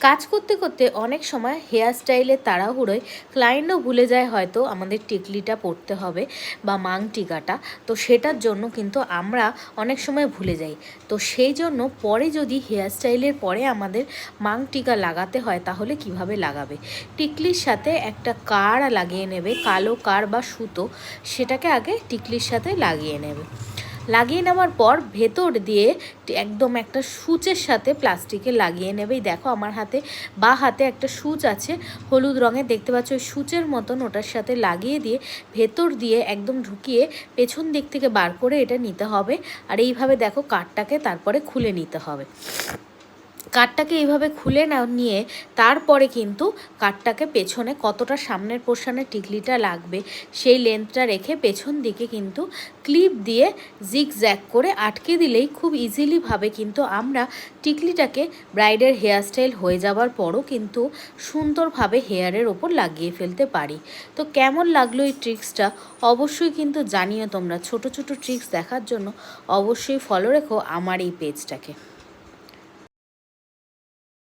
কাজ করতে করতে অনেক সময় হেয়ার স্টাইলের তাড়াহুড়োয় ক্লায়েন্টও ভুলে যায় হয়তো আমাদের টিকলিটা পরতে হবে বা মাং টিকাটা। তো সেটার জন্য কিন্তু আমরা অনেক সময় ভুলে যাই। তো সেই জন্য পরে যদি হেয়ার স্টাইলের পরে আমাদের মাং টিকা লাগাতে হয় তাহলে কিভাবে লাগাবে। টিকলির সাথে একটা কাড় লাগিয়ে নেবে, কালো কাড় বা সুতো, সেটাকে আগে টিকলির সাথে লাগিয়ে নেবে। লাগিয়ে নেওয়ার পর ভেতর দিয়ে একদম একটা সূচের সাথে প্লাস্টিকে লাগিয়ে নেবে। দেখো আমার হাতে হাতে একটা সূচ আছে হলুদ রঙের, দেখতে পাচ্ছ ওই সূচের মতন, ওটার সাথে লাগিয়ে দিয়ে ভেতর দিয়ে একদম ঢুকিয়ে পেছন দিক থেকে বার করে এটা নিতে হবে। আর এইভাবে দেখো কাঠটাকে তারপরে খুলে নিতে হবে। কাঠটাকে এইভাবে খুলে নিয়ে তারপরে কিন্তু কাঠটাকে পেছনে কতটা সামনের পোর্শনে টিকলিটা লাগবে সেই লেন্থটা রেখে পেছন দিকে কিন্তু ক্লিপ দিয়ে জিগজ্যাগ করে আটকে দিলেই খুব ইজিলিভাবে কিন্তু আমরা টিকলিটাকে ব্রাইডের হেয়ারস্টাইল হয়ে যাওয়ার পরও কিন্তু সুন্দরভাবে হেয়ারের ওপর লাগিয়ে ফেলতে পারি। তো কেমন লাগলো এই ট্রিক্সটা অবশ্যই কিন্তু জানিও তোমরা। ছোট ছোট ট্রিক্স দেখার জন্য অবশ্যই ফলো রেখো আমার এই পেজটাকে।